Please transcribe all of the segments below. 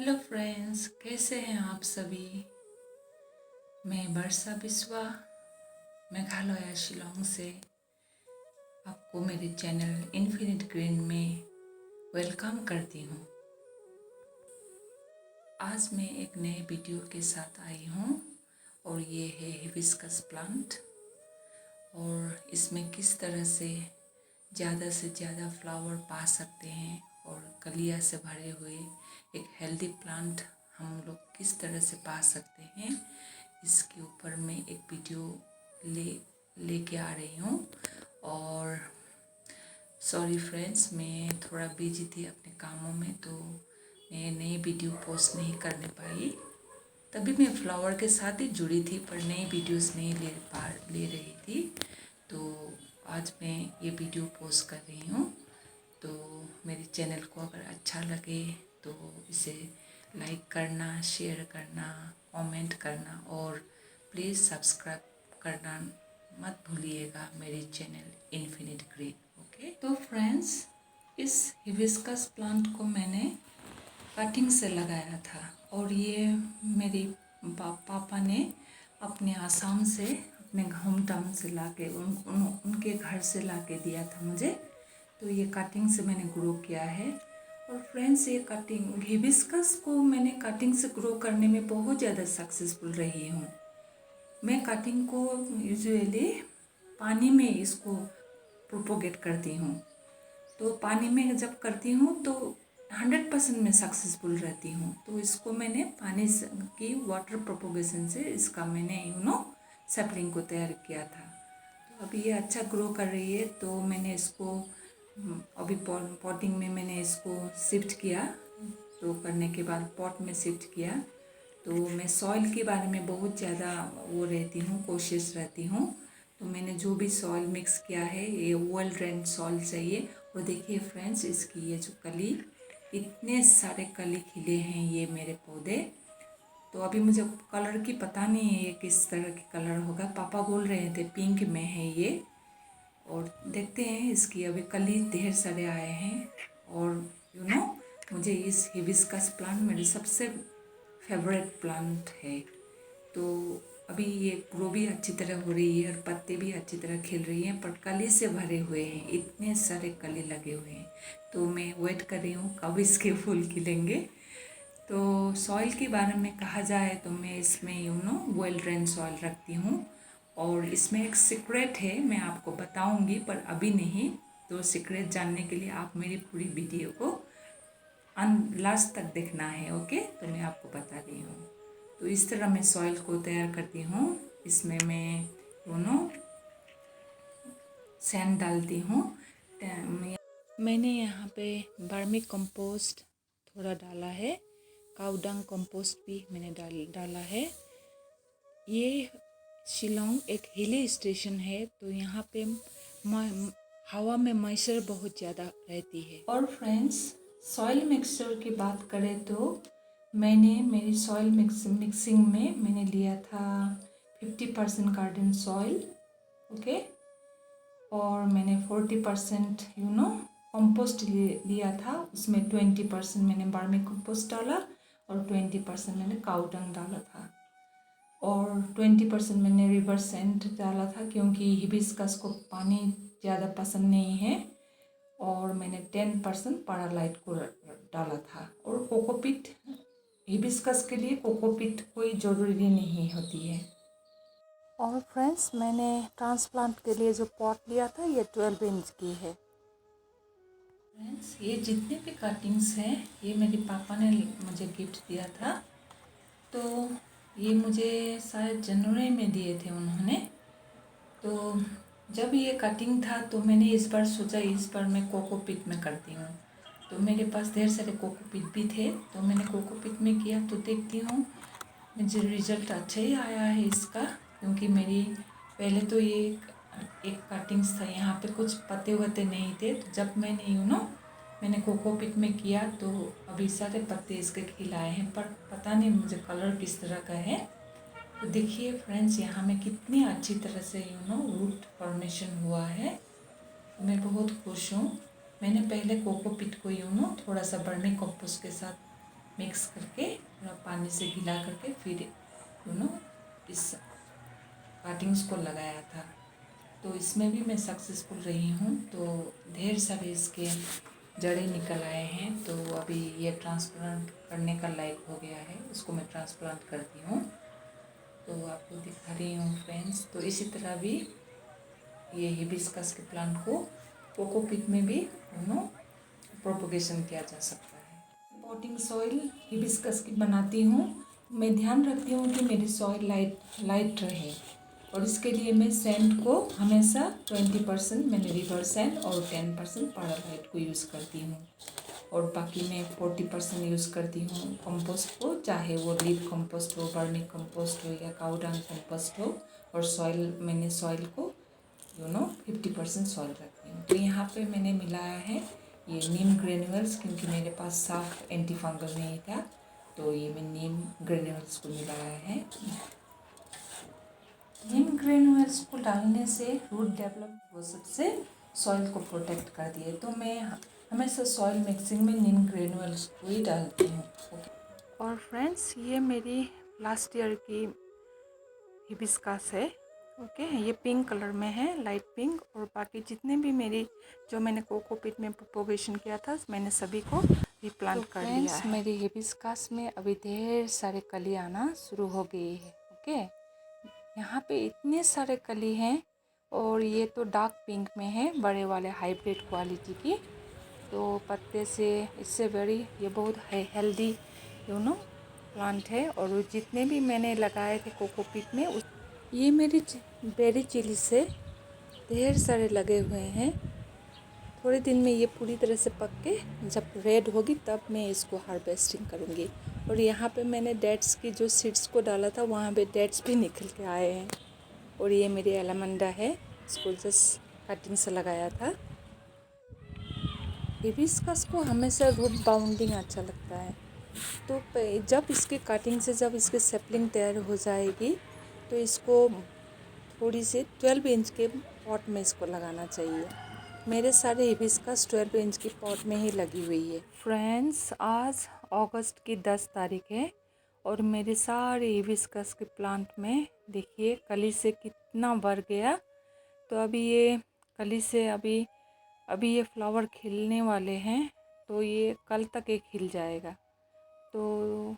Hello friends, कैसे हैं आप सभी। मैं वर्षा बिस्वा मेघालय शिलोंग से आपको मेरे चैनल इन्फिनिट ग्रीन में वेलकम करती हूँ। आज मैं एक नए वीडियो के साथ आई हूँ और ये है हिबिस्कस प्लांट और इसमें किस तरह से ज़्यादा फ्लावर पा सकते हैं और कलियाँ से भरे हुए एक हेल्दी प्लांट हम लोग किस तरह से पा सकते हैं, इसके ऊपर मैं एक वीडियो लेके आ रही हूँ। और सॉरी फ्रेंड्स, मैं थोड़ा बिजी थी अपने कामों में, तो मैं नई वीडियो पोस्ट नहीं करने पाई। तभी मैं फ्लावर के साथ ही जुड़ी थी पर नई वीडियोस नहीं ले रही थी। तो आज मैं ये वीडियो पोस्ट कर रही हूँ। तो मेरे चैनल को अगर अच्छा लगे तो इसे लाइक करना, शेयर करना, कमेंट करना और प्लीज़ सब्सक्राइब करना मत भूलिएगा मेरे चैनल इन्फिनिट ग्रीन। ओके, तो फ्रेंड्स, इस हिबिस्कस प्लांट को मैंने कटिंग से लगाया था और ये मेरी पापा ने अपने आसाम से, अपने होम टाउन से लाके उनके घर से लाके दिया था मुझे। तो ये कटिंग से मैंने ग्रो किया है। और फ्रेंड्स, ये कटिंग हिबिस्कस को मैंने कटिंग से ग्रो करने में बहुत ज़्यादा सक्सेसफुल रही हूँ। मैं कटिंग को यूजुअली पानी में इसको प्रोपोगेट करती हूँ। तो पानी में जब करती हूँ तो 100% में सक्सेसफुल रहती हूँ। तो इसको मैंने पानी की वाटर प्रोपोगेशन से इसका मैंने सैपलिंग को तैयार किया था। तो अभी ये अच्छा ग्रो कर रही है। तो मैंने इसको अभी पॉटिंग में मैंने इसको शिफ्ट किया। तो करने के बाद पॉट में शिफ्ट किया। तो मैं सॉइल के बारे में बहुत ज़्यादा वो रहती हूँ, कोशिश रहती हूँ। तो मैंने जो भी सॉइल मिक्स किया है ये वेल ड्रेन्ड सॉइल चाहिए। और देखिए फ्रेंड्स, इसकी ये जो कली, इतने सारे कली खिले हैं ये मेरे पौधे। तो अभी मुझे कलर की पता नहीं है ये किस तरह की कलर होगा। पापा बोल रहे थे पिंक में है ये। और देखते हैं, इसकी अभी कली ढेर सारे आए हैं। और मुझे इस हिबिस्कस प्लांट मेरे सबसे फेवरेट प्लांट है। तो अभी ये ग्रो भी अच्छी तरह हो रही है और पत्ते भी अच्छी तरह खिल रही हैं, पर कली से भरे हुए हैं, इतने सारे कली लगे हुए हैं। तो मैं वेट कर रही हूँ कब इसके फूल खिलेंगे। तो सॉइल के बारे में कहा जाए तो मैं इसमें वेल ड्रेन सॉइल रखती हूँ। और इसमें एक सीक्रेट है, मैं आपको बताऊँगी पर अभी नहीं। तो सीक्रेट जानने के लिए आप मेरी पूरी वीडियो को लास्ट तक देखना है। ओके, तो मैं आपको बता रही हूँ। तो इस तरह मैं सॉइल को तैयार करती हूँ। इसमें मैं सैंड डालती हूँ। मैंने यहाँ पे वर्मी कंपोस्ट थोड़ा डाला है, काऊ डंग कंपोस्ट भी मैंने डाला है। ये शिलोंग एक हिली स्टेशन है, तो यहाँ पे हवा में मॉइस्चर बहुत ज़्यादा रहती है। और फ्रेंड्स, सॉइल मिक्सचर की बात करें तो मैंने मेरी सॉइल मिक्सिंग में मैंने लिया था 50% गार्डन सॉइल, ओके। और मैंने 40% कंपोस्ट लिया था। उसमें 20% मैंने वर्मी कंपोस्ट डाला और 20% मैंने काऊ डंग डाला था। और 20% मैंने रिवर सैंड डाला था, क्योंकि हिबिस्कस को पानी ज़्यादा पसंद नहीं है। और मैंने 10% पारालाइट को डाला था। और कोकोपीट, हिबिस्कस के लिए कोकोपीट कोई ज़रूरी नहीं होती है। और फ्रेंड्स, मैंने ट्रांसप्लांट के लिए जो पॉट लिया था ये 12 इंच की है। फ्रेंड्स, ये जितने भी कटिंग्स हैं ये मेरे पापा ने मुझे गिफ्ट दिया था। तो ये मुझे शायद जनवरी में दिए थे उन्होंने। तो जब ये कटिंग था तो मैंने इस बार सोचा इस बार मैं कोकोपीट में करती हूँ। तो मेरे पास ढेर सारे कोकोपीट भी थे, तो मैंने कोकोपीट में किया। तो देखती हूँ मुझे रिज़ल्ट अच्छा ही आया है इसका, क्योंकि मेरी पहले तो ये एक कटिंग्स था, यहाँ पे कुछ पत्ते वत्ते नहीं थे। तो जब मैंने मैंने कोकोपीट में किया तो अभी सारे पत्ते इसके खिलाए हैं, पर पता नहीं मुझे कलर किस तरह का है। तो देखिए फ्रेंड्स, यहाँ में कितनी अच्छी तरह से रूट फॉर्मेशन हुआ है। मैं बहुत खुश हूँ। मैंने पहले कोकोपीट को थोड़ा सा वर्मी कंपोस्ट के साथ मिक्स करके थोड़ा पानी से हिला करके फिर इस कटिंग्स को लगाया था। तो इसमें भी मैं सक्सेसफुल रही हूँ। तो ढेर सारे इसके जड़ें निकल आए हैं। तो अभी ये ट्रांसप्लांट करने का लायक हो गया है, इसको मैं ट्रांसप्लांट करती हूँ। तो आपको दिखा रही हूँ फ्रेंड्स। तो इसी तरह भी ये हिबिस्कस के प्लांट को कोकोपीट में भी प्रोपोगेशन किया जा सकता है। पॉटिंग सॉइल हिबिस्कस की बनाती हूँ। मैं ध्यान रखती हूँ कि मेरी सॉइल लाइट रहे, और इसके लिए मैं सैंड को हमेशा 20% मैंने रिवर सैंड और 10% पारालाइट को यूज़ करती हूँ, और बाकी मैं 40% यूज़ करती हूँ कंपोस्ट को, चाहे वो लीफ कंपोस्ट हो, वर्मी कंपोस्ट हो या काउडंग कंपोस्ट हो। और सॉइल मैंने सॉइल को 50% सॉइल रखती हूँ। तो यहाँ पे मैंने मिलाया है ये नीम ग्रेन्यूल्स, क्योंकि मेरे पास साफ एंटी फंगल नहीं था, तो ये मैं नीम ग्रेन्यूल्स को मिलाया है। नीम ग्रेन्यूल्स को डालने से रूट डेवलप हो सबसे सॉइल को प्रोटेक्ट कर दिए। तो मैं हमेशा सॉइल मिक्सिंग में नीम ग्रेन्यूल्स को ही डालती हूँ। और फ्रेंड्स, ये मेरी लास्ट ईयर की हिबिस्कस है। ओके, ये पिंक कलर में है, लाइट पिंक। और बाकी जितने भी मेरी जो मैंने कोकोपीट में प्रोपोगेशन किया था, मैंने सभी को रिप्लांट कर लिया है। मेरी हिबिस्कस में अभी ढेर सारे कली आना शुरू हो गई है। ओके, यहाँ पे इतने सारे कली हैं, और ये तो डार्क पिंक में है, बड़े वाले हाइब्रिड क्वालिटी की। तो पत्ते से इससे बड़ी ये बहुत हेल्दी प्लांट है। और जितने भी मैंने लगाए थे कोकोपीट में, ये मेरी बेरी चिली से ढेर सारे लगे हुए हैं। थोड़े दिन में ये पूरी तरह से पक के जब रेड होगी तब मैं इसको हार्वेस्टिंग करूँगी। और यहाँ पे मैंने डेट्स की जो सीड्स को डाला था, वहाँ पे डेट्स भी निकल के आए हैं। और ये मेरी एलामंडा है, इसको जस्ट कटिंग से लगाया था। हिबिस्कस को हमेशा रूट बाउंडिंग अच्छा लगता है। तो जब इसकी कटिंग से जब इसकी सेपलिंग तैयार हो जाएगी, तो इसको थोड़ी सी 12 इंच के पॉट में इसको लगाना चाहिए। मेरे सारे हिबिस्कस 12 इंच की पॉट में ही लगी हुई है। फ्रेंड्स, आज अगस्त की 10 तारीख है, और मेरे सारे हिबिस्कस के प्लांट में देखिए कली से कितना बढ़ गया। तो अभी ये कली से अभी ये फ्लावर खिलने वाले हैं। तो ये कल तक ये खिल जाएगा। तो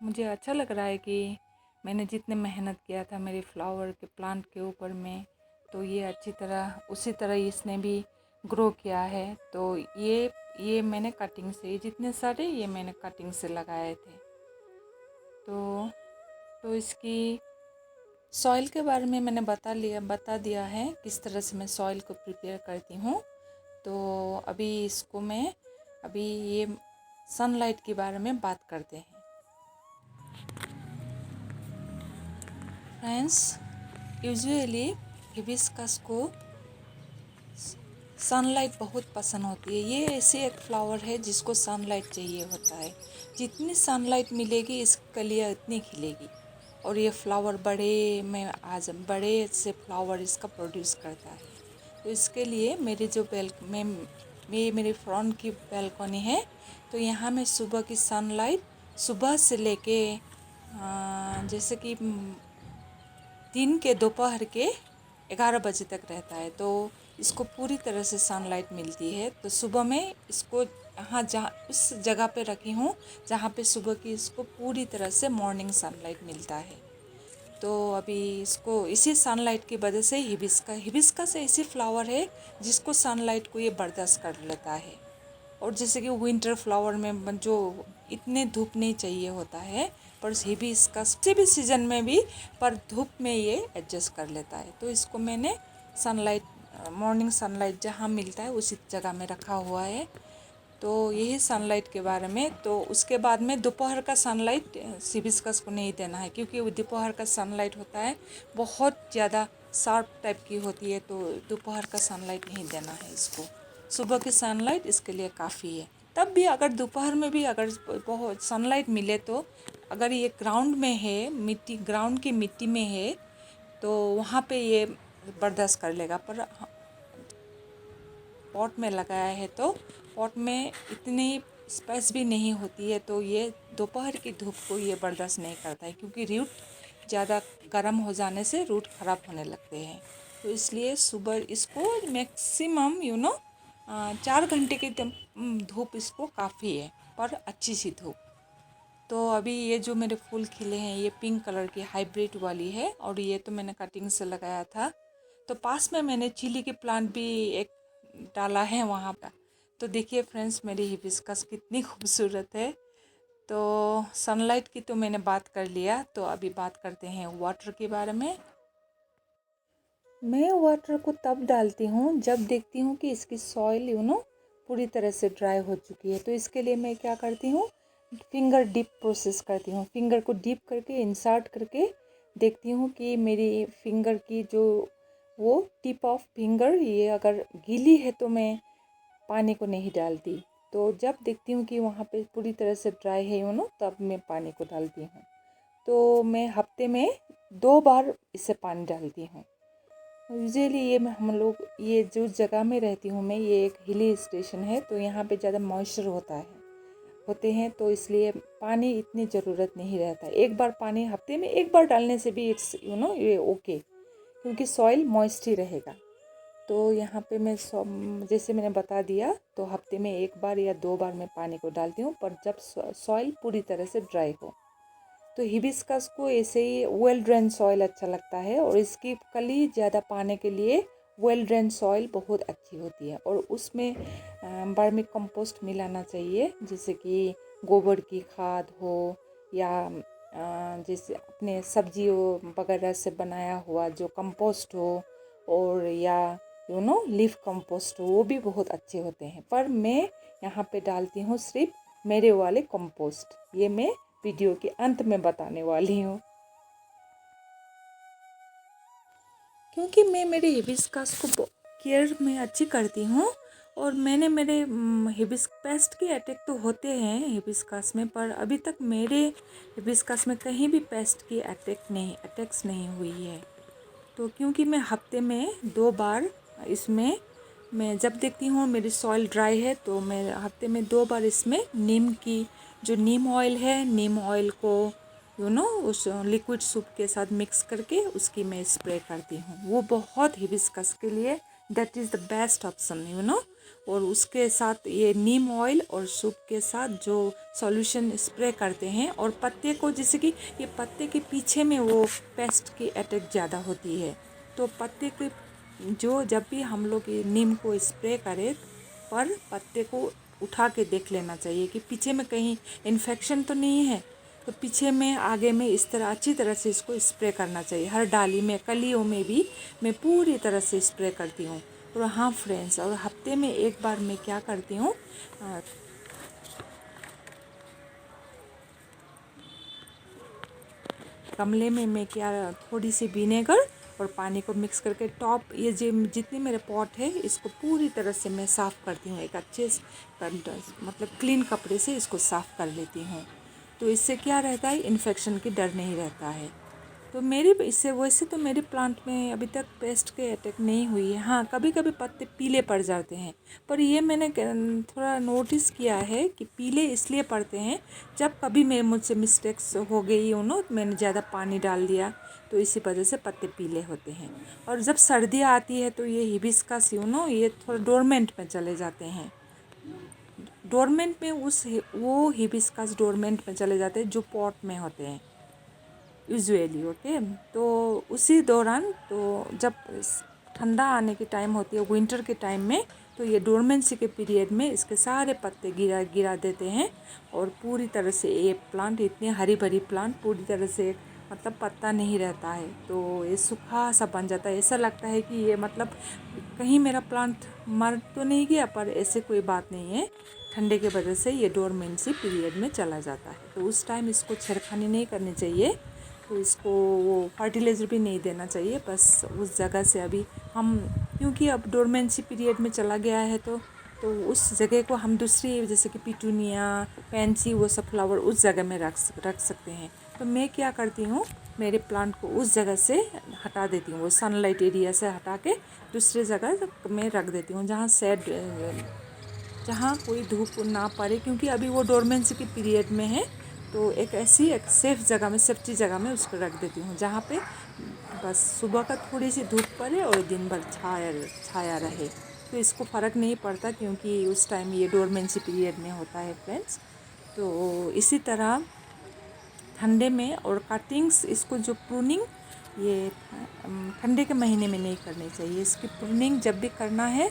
मुझे अच्छा लग रहा है कि मैंने जितने मेहनत किया था मेरे फ्लावर के प्लांट के ऊपर में, तो ये अच्छी तरह उसी तरह इसने भी ग्रो किया है। तो ये मैंने कटिंग से, जितने सारे ये मैंने कटिंग से लगाए थे। तो इसकी सॉइल के बारे में मैंने बता दिया है किस तरह से मैं सॉइल को प्रिपेयर करती हूँ। तो अभी इसको मैं ये सनलाइट के बारे में बात करते हैं। फ्रेंड्स, यूजुअली हिबिस्कस को सनलाइट बहुत पसंद होती है। ये ऐसी एक फ्लावर है जिसको सनलाइट चाहिए होता है। जितनी सनलाइट मिलेगी इस कलियाँ उतनी खिलेगी, और ये फ्लावर बड़े से फ्लावर इसका प्रोड्यूस करता है। तो इसके लिए मेरी फ्रंट की बैल्कनी है। तो यहाँ मैं सुबह की सनलाइट सुबह से लेके जैसे कि दिन के दोपहर के 11 बजे तक रहता है। तो इसको पूरी तरह से सनलाइट मिलती है। तो सुबह में इसको उस जगह पे रखी हूँ जहाँ पे सुबह की इसको पूरी तरह से मॉर्निंग सनलाइट मिलता है। तो अभी इसको इसी सनलाइट की वजह से हिबिस्कस ऐसी फ्लावर है जिसको सनलाइट को ये बर्दाश्त कर लेता है। और जैसे कि विंटर फ्लावर में जो इतने धूप नहीं चाहिए होता है, पर हिबिस्कस किसी भी सीज़न में भी पर धूप में ये एडजस्ट कर लेता है। तो इसको मैंने मॉर्निंग सनलाइट जहाँ मिलता है उसी जगह में रखा हुआ है। तो यही सनलाइट के बारे में। तो उसके बाद में दोपहर का सनलाइट हिबिस्कस को नहीं देना है, क्योंकि दोपहर का सनलाइट होता है बहुत ज़्यादा शार्प टाइप की होती है। तो दोपहर का सनलाइट नहीं देना है इसको, सुबह की सनलाइट इसके लिए काफ़ी है। तब भी अगर दोपहर में भी अगर बहुत सनलाइट मिले, तो अगर ये ग्राउंड में है, ग्राउंड की मिट्टी में है, तो वहाँ पे ये बर्दाश्त कर लेगा। पर पॉट में लगाया है तो पॉट में इतनी स्पेस भी नहीं होती है, तो ये दोपहर की धूप को ये बर्दाश्त नहीं करता है, क्योंकि रूट ज़्यादा गर्म हो जाने से रूट ख़राब होने लगते हैं। तो इसलिए सुबह इसको मैक्सिमम 4 घंटे की धूप इसको काफ़ी है, पर अच्छी सी धूप। तो अभी ये जो मेरे फूल खिले हैं ये पिंक कलर की हाइब्रिड वाली है, और ये तो मैंने कटिंग से लगाया था। तो पास में मैंने चिली के प्लांट भी एक डाला है वहाँ पर। तो देखिए फ्रेंड्स, मेरी हिबिस्कस कितनी खूबसूरत है। तो सनलाइट की तो मैंने बात कर लिया, तो अभी बात करते हैं वाटर के बारे में। मैं वाटर को तब डालती हूँ जब देखती हूँ कि इसकी सॉइल पूरी तरह से ड्राई हो चुकी है। तो इसके लिए मैं क्या करती हूँ, फिंगर डिप प्रोसेस करती हूँ। फिंगर को डिप करके इंसर्ट करके देखती हूँ कि मेरी फिंगर की जो वो टिप ऑफ फिंगर ये अगर गीली है तो मैं पानी को नहीं डालती। तो जब देखती हूँ कि वहाँ पे पूरी तरह से ड्राई है तब मैं पानी को डालती हूँ। तो मैं हफ्ते में 2 बार इसे पानी डालती हूँ। यूजुअली ये हम लोग ये जो जगह में रहती हूँ मैं, ये एक हिली स्टेशन है, तो यहाँ पे ज़्यादा मॉइस्चर होते हैं, तो इसलिए पानी इतनी ज़रूरत नहीं रहता। एक बार पानी हफ्ते में एक बार डालने से भी इट्स ये ओके, क्योंकि सॉइल मॉइस्ट ही रहेगा। तो यहाँ पे मैं जैसे मैंने बता दिया, तो हफ्ते में 1 बार या 2 बार मैं पानी को डालती हूँ, पर जब सॉइल पूरी तरह से ड्राई हो। तो हिबिस्कस को ऐसे ही वेल ड्रेन सॉइल अच्छा लगता है, और इसकी कली ज़्यादा पाने के लिए वेल ड्रेन सॉइल बहुत अच्छी होती है। और उसमें वर्मी कंपोस्ट मिलाना चाहिए, जैसे कि गोबर की खाद हो, या जैसे अपने सब्जियों वगैरह से बनाया हुआ जो कंपोस्ट हो, और या लीफ कंपोस्ट हो, वो भी बहुत अच्छे होते हैं। पर मैं यहाँ पे डालती हूँ सिर्फ मेरे वाले कंपोस्ट। ये मैं वीडियो के अंत में बताने वाली हूँ, क्योंकि मैं मेरे हिबिस्कस को केयर में अच्छी करती हूँ। और मैंने मेरे पेस्ट के अटैक तो होते हैं हिबिस्कस में, पर अभी तक मेरे हिबिस्कस में कहीं भी पेस्ट की अटैक्स नहीं हुई है। तो क्योंकि मैं हफ्ते में 2 बार इसमें, मैं जब देखती हूँ मेरी सॉइल ड्राई है, तो मैं हफ्ते में 2 बार इसमें नीम ऑयल है, नीम ऑयल को उस लिक्विड सूप के साथ मिक्स करके उसकी मैं स्प्रे करती हूँ। वो बहुत हिबिस्कस के लिए that is the best option और उसके साथ ये नीम ऑयल और सूप के साथ जो सॉल्यूशन स्प्रे करते हैं, और पत्ते को, जैसे कि ये पत्ते के पीछे में वो पेस्ट की अटैक ज़्यादा होती है, तो पत्ते के जब भी हम लोग ये नीम को स्प्रे करें, पर पत्ते को उठा के देख लेना चाहिए कि पीछे में कहीं इन्फेक्शन तो नहीं है। तो पीछे में, आगे में इस तरह अच्छी तरह से इसको स्प्रे करना चाहिए। हर डाली में, कलियों में भी मैं पूरी तरह से स्प्रे करती हूँ। और हाँ फ्रेंड्स, और हफ्ते में 1 बार मैं क्या करती हूँ, गमले में मैं थोड़ी सी विनेगर और पानी को मिक्स करके ये जितनी मेरे पॉट है इसको पूरी तरह से मैं साफ़ करती हूँ। एक अच्छे मतलब क्लीन कपड़े से इसको साफ़ कर लेती हूँ। तो इससे क्या रहता है, इन्फेक्शन की डर नहीं रहता है। तो इससे वैसे तो मेरे प्लांट में अभी तक पेस्ट के अटैक नहीं हुई है। हाँ, कभी कभी पत्ते पीले पड़ जाते हैं, पर ये मैंने थोड़ा नोटिस किया है कि पीले इसलिए पड़ते हैं जब कभी मुझसे मिस्टेक्स हो गई मैंने ज़्यादा पानी डाल दिया, तो इसी वजह से पत्ते पीले होते हैं। और जब सर्दियाँ आती है तो ये हिबिस्कस ये थोड़ा डोरमेंट में चले जाते हैं। डोरमेंट में वो हिबिस्कस डोरमेंट में चले जाते हैं जो पॉट में होते हैं यूजुअली। ओके, तो उसी दौरान, तो जब ठंडा आने की टाइम होती है, विंटर के टाइम में, तो ये डोरमेंसी के पीरियड में इसके सारे पत्ते गिरा देते हैं, और पूरी तरह से ये प्लांट, इतनी हरी भरी प्लांट पूरी तरह से मतलब पत्ता नहीं रहता है, तो ये सूखा सा बन जाता है। ऐसा लगता है कि ये मतलब कहीं मेरा प्लांट मर तो नहीं गया, पर ऐसे कोई बात नहीं है, ठंडे के वजह से ये डोरमेंसी पीरियड में चला जाता है। तो उस टाइम इसको छेड़खानी नहीं करनी चाहिए, तो इसको वो फर्टिलाइज़र भी नहीं देना चाहिए। बस उस जगह से अभी हम, क्योंकि अब डोरमेंसी पीरियड में चला गया है, तो उस जगह को हम दूसरी, जैसे कि पिटूनिया, पेंसी, वो सब फ्लावर उस जगह में रख सकते हैं। तो मैं क्या करती हूँ, मेरे प्लांट को उस जगह से हटा देती हूँ, वो सनलाइट एरिया से हटा के दूसरी जगह में रख देती हूँ, जहाँ कोई धूप ना पड़े, क्योंकि अभी वो डोरमेंसी के पीरियड में है, तो एक ऐसी एक सेफ़ जगह में, सेफ्टी जगह में उसको रख देती हूँ, जहाँ पे बस सुबह का थोड़ी सी धूप पड़े और दिन भर छाया रहे। तो इसको फ़र्क नहीं पड़ता, क्योंकि उस टाइम ये डोरमेंसी पीरियड में होता है फ्रेंड्स। तो इसी तरह ठंडे में और कटिंग्स, इसको जो प्रूनिंग ये ठंडे के महीने में नहीं करनी चाहिए, इसकी प्रूनिंग जब भी करना है।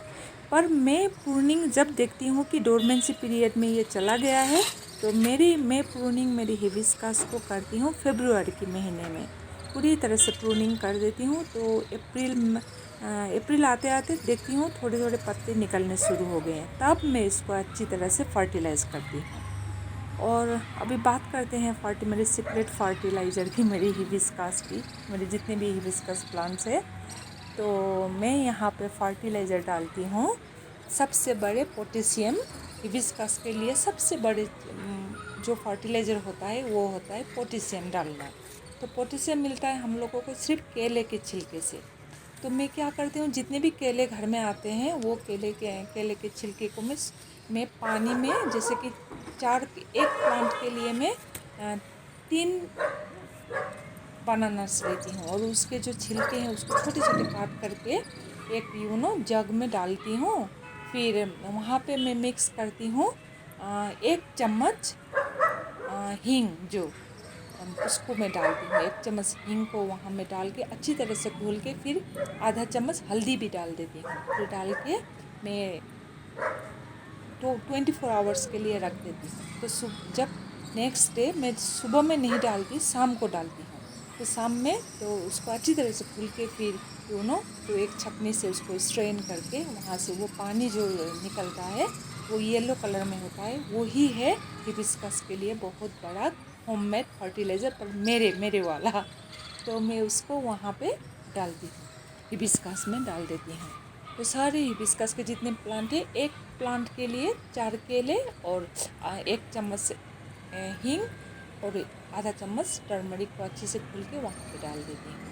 पर मैं प्रूनिंग जब देखती हूँ कि डोरमेंसी पीरियड में ये चला गया है, तो मैं प्रूनिंग मेरी हिबिस्कस को करती हूँ फरवरी के महीने में, पूरी तरह से प्रूनिंग कर देती हूँ। तो अप्रैल आते आते देखती हूँ थोड़े थोड़े पत्ते निकलने शुरू हो गए हैं, तब मैं इसको अच्छी तरह से फर्टिलाइज़ करती हूँ। और अभी बात करते हैं मेरे सीक्रेट फर्टिलाइज़र की, मेरी हिबिस्कस की, मेरे जितने भी हिबिस्कस प्लांट्स है। तो मैं यहाँ पे फर्टिलाइज़र डालती हूँ सबसे बड़े पोटेशियम। हिबिस्कस के लिए सबसे बड़े जो फर्टिलाइज़र होता है वो होता है पोटेशियम डालना। तो पोटेशियम मिलता है हम लोगों को सिर्फ केले के छिलके से। तो मैं क्या करती हूँ, जितने भी केले घर में आते हैं वो केले के छिलके को मैं पानी में, जैसे कि एक प्लांट के लिए मैं 3 बनानास लेती हूँ, और उसके जो छिलके हैं उसको छोटे छोटे काट करके एक जग में डालती हूँ। फिर वहाँ पे मैं मिक्स करती हूँ 1 चम्मच हींग, जो उसको मैं डालती हूँ। 1 चम्मच हींग को वहाँ में डाल के अच्छी तरह से घोल के, फिर आधा चम्मच हल्दी भी डाल देती हूँ। फिर डाल के मैं 24 आवर्स के लिए रख देती हूँ। तो जब नेक्स्ट डे मैं सुबह में नहीं डालती, शाम को डालती हूँ। तो शाम में तो उसको अच्छी तरह से घुल के, फिर तो एक छकनी से उसको स्ट्रेन करके वहाँ से वो पानी जो निकलता है वो येलो कलर में होता है, वो ही है हिबिस्कस के लिए बहुत बड़ा होममेड फर्टिलाइज़र, पर मेरे वाला। तो मैं उसको वहाँ पे डालती हूँ, हिबिस्कस में डाल देती हूँ। तो सारे हिबिस्कस के जितने प्लांट है, एक प्लांट के लिए 4 केले और 1 चम्मच हींग और आधा चम्मच टर्मरिक को अच्छे से घोल के वहाँ पे डाल देती हूँ।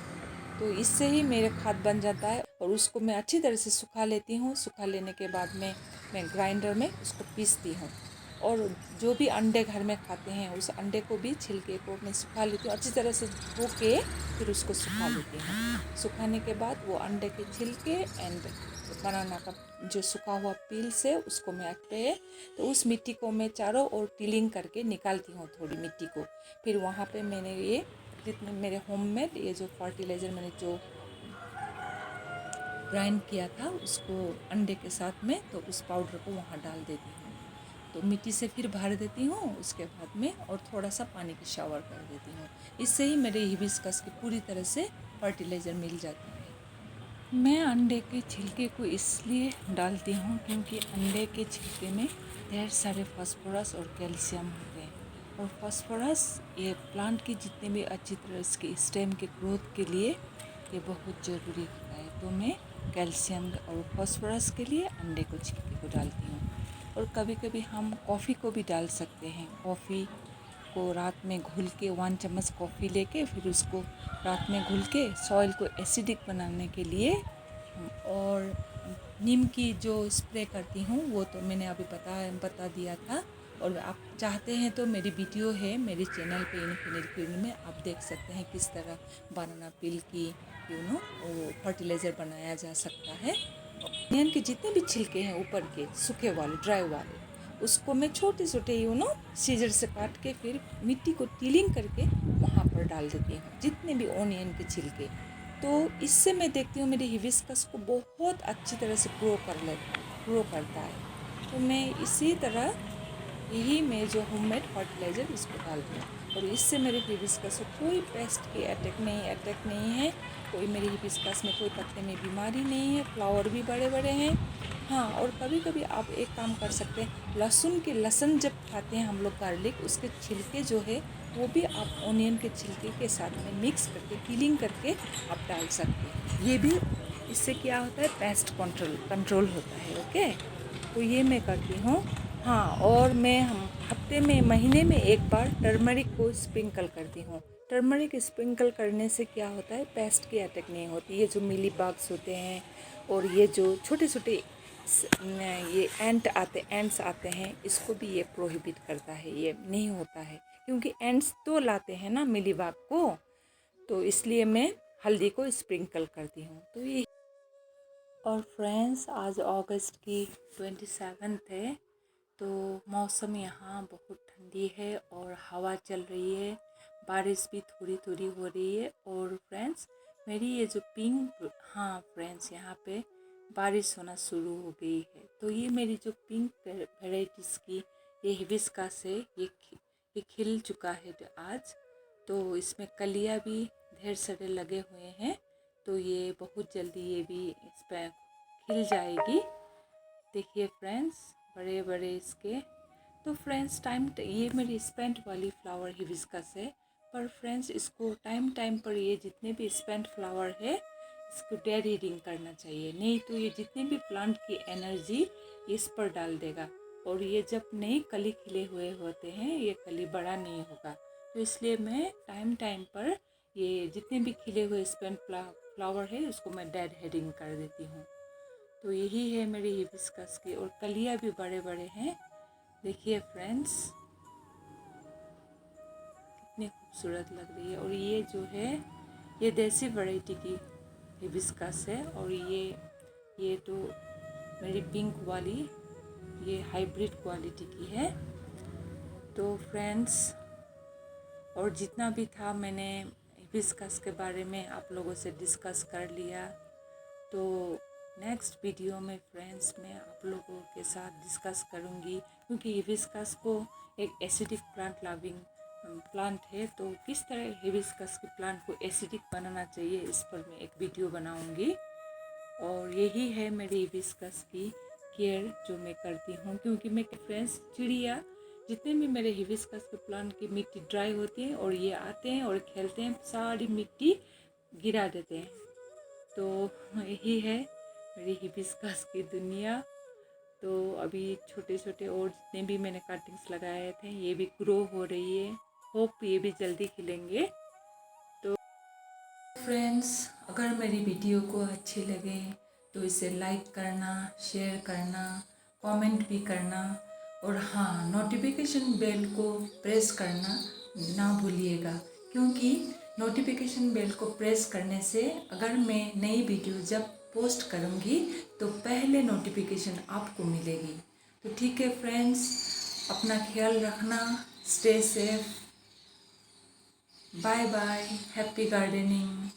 तो इससे ही मेरा खाद बन जाता है, और उसको मैं अच्छी तरह से सुखा लेती हूँ। सुखा लेने के बाद में मैं ग्राइंडर में उसको पीसती हूँ, और जो भी अंडे घर में खाते हैं उस अंडे को भी, छिलके को मैं सुखा लेती हूँ अच्छी तरह से धो के, फिर उसको सुखा लेती हूँ। सुखाने के बाद वो अंडे के छिलके एंड बनाना का जो सूखा हुआ पील्स है उसको मैं तो उस मिट्टी को मैं चारों ओर टिलिंग करके निकालती हूँ थोड़ी मिट्टी को। फिर वहाँ पे मैंने ये जितने मेरे होममेड ये जो फर्टिलाइज़र मैंने जो ग्राइंड किया था उसको अंडे के साथ में, तो उस पाउडर को वहाँ डाल देती हूँ। तो मिट्टी से फिर भर देती हूँ उसके बाद में, और थोड़ा सा पानी की शावर कर देती हूँ। इससे ही मेरे हिबिस्कस की पूरी तरह से फर्टिलाइज़र मिल जाता है। मैं अंडे के छिलके को इसलिए डालती हूँ क्योंकि अंडे के छिलके में ढेर सारे फास्फोरस और कैल्शियम होते हैं, और फास्फोरस ये प्लांट की जितने भी अच्छी तरह इसके स्टेम के ग्रोथ के लिए ये बहुत ज़रूरी होता है। तो मैं कैल्शियम और फास्फोरस के लिए अंडे को छिलके को डालती हूँ। और कभी कभी हम कॉफ़ी को भी डाल सकते हैं। कॉफ़ी को रात में घुल के 1 चम्मच कॉफ़ी लेके, फिर उसको रात में घुल के सॉइल को एसिडिक बनाने के लिए, और नीम की जो स्प्रे करती हूँ वो तो मैंने अभी बता दिया था। और आप चाहते हैं तो मेरी वीडियो है मेरे चैनल पे इनफिनिट ग्रीन में, आप देख सकते हैं किस तरह बनाना पील की वो फर्टिलाइज़र बनाया जा सकता है। अनियन के जितने भी छिलके हैं ऊपर के सूखे वाले ड्राई वाले, उसको मैं छोटे छोटे सीजर से काट के फिर मिट्टी को टीलिंग करके वहाँ पर डाल देती हूँ, जितने भी ऑनियन के छिलके। तो इससे मैं देखती हूँ मेरी हिबिस्कस को बहुत अच्छी तरह से ग्रो करता है। तो मैं इसी तरह यही मैं जो होममेड फर्टिलाइज़र इसको डालती हूँ, और इससे मेरे हिबिस्कस को कोई पेस्ट की अटैक नहीं है। कोई मेरी हिबिस्कस में कोई पत्ते में बीमारी नहीं है, फ्लावर भी बड़े बड़े हैं। हाँ, और कभी कभी आप एक काम कर सकते हैं, लहसुन जब खाते हैं हम लोग गार्लिक, उसके छिलके जो है वो भी आप ऑनियन के छिलके के साथ में मिक्स करके पीलिंग करके आप डाल सकते हैं। ये भी इससे क्या होता है, पेस्ट कंट्रोल होता है। ओके, तो ये मैं करती हूँ। हाँ, और मैं हफ्ते में महीने में एक बार टर्मरिक को स्प्रिंकल करती हूँ। टर्मरिक स्प्रिंकल करने से क्या होता है, पेस्ट की अटैक नहीं होती। ये जो मिली बग्स होते हैं और ये जो छोटे छोटे ये एंट्स आते हैं, इसको भी ये प्रोहिबिट करता है, ये नहीं होता है। क्योंकि एंड्स तो लाते हैं ना मिलीबाग को, तो इसलिए मैं हल्दी को स्प्रिंकल करती हूँ। तो ये और फ्रेंड्स, आज अगस्त की 27 है, तो मौसम यहाँ बहुत ठंडी है और हवा चल रही है, बारिश भी थोड़ी थोड़ी हो रही है। और फ्रेंड्स, मेरी ये जो पिंक, हाँ फ्रेंड्स, यहाँ पे बारिश होना शुरू हो गई है। तो ये मेरी जो पिंक वेराइटीज़ की ये हिबिस्कस है, ये खिल चुका है आज। तो इसमें कलियाँ भी ढेर सारे लगे हुए हैं, तो ये बहुत जल्दी ये भी इस पर खिल जाएगी। देखिए फ्रेंड्स, बड़े बड़े इसके। तो फ्रेंड्स, ये मेरी स्पेंट वाली फ्लावर हिबिस्कस है, पर फ्रेंड्स इसको टाइम टाइम पर ये जितने भी स्पेंट फ्लावर है इसको डेड हीटिंग करना चाहिए, नहीं तो ये जितने भी प्लांट की एनर्जी इस पर डाल देगा और ये जब नई कली खिले हुए होते हैं ये कली बड़ा नहीं होगा। तो इसलिए मैं टाइम टाइम पर ये जितने भी खिले हुए स्पेंट फ्लावर है उसको मैं डेड हेडिंग कर देती हूँ। तो यही है मेरी हिबिस्कस की, और कलियाँ भी बड़े बड़े हैं। देखिए फ्रेंड्स, कितनी खूबसूरत लग रही है। और ये जो है ये देसी वैरायटी की हिबिस्कस है, और ये तो मेरी पिंक वाली ये हाइब्रिड क्वालिटी की है। तो फ्रेंड्स, और जितना भी था मैंने हिबिस्कस के बारे में आप लोगों से डिस्कस कर लिया। तो नेक्स्ट वीडियो में फ्रेंड्स मैं आप लोगों के साथ डिस्कस करूंगी, क्योंकि हिबिस्कस को एक एसिडिक प्लांट है, तो किस तरह हिबिस्कस के प्लांट को एसिडिक बनाना चाहिए इस पर मैं एक वीडियो बनाऊंगी। और यही है मेरी हिबिस्कस की केयर जो मैं करती हूँ, क्योंकि मैं फ्रेंड्स चिड़िया जितने भी मेरे हिबिस्कस के प्लांट की मिट्टी ड्राई होती है और ये आते हैं और खेलते हैं, सारी मिट्टी गिरा देते हैं। तो यही है मेरी हिबिस्कस की दुनिया। तो अभी छोटे छोटे और जितने भी मैंने कटिंग्स लगाए थे ये भी ग्रो हो रही है, होप ये भी जल्दी खिलेंगे। तो फ्रेंड्स, अगर मेरी वीडियो को अच्छी लगे तो इसे लाइक करना, शेयर करना, कमेंट भी करना, और हाँ, नोटिफिकेशन बेल को प्रेस करना ना भूलिएगा, क्योंकि नोटिफिकेशन बेल को प्रेस करने से अगर मैं नई वीडियो जब पोस्ट करूँगी तो पहले नोटिफिकेशन आपको मिलेगी। तो ठीक है फ्रेंड्स, अपना ख्याल रखना, stay safe, bye bye, happy gardening.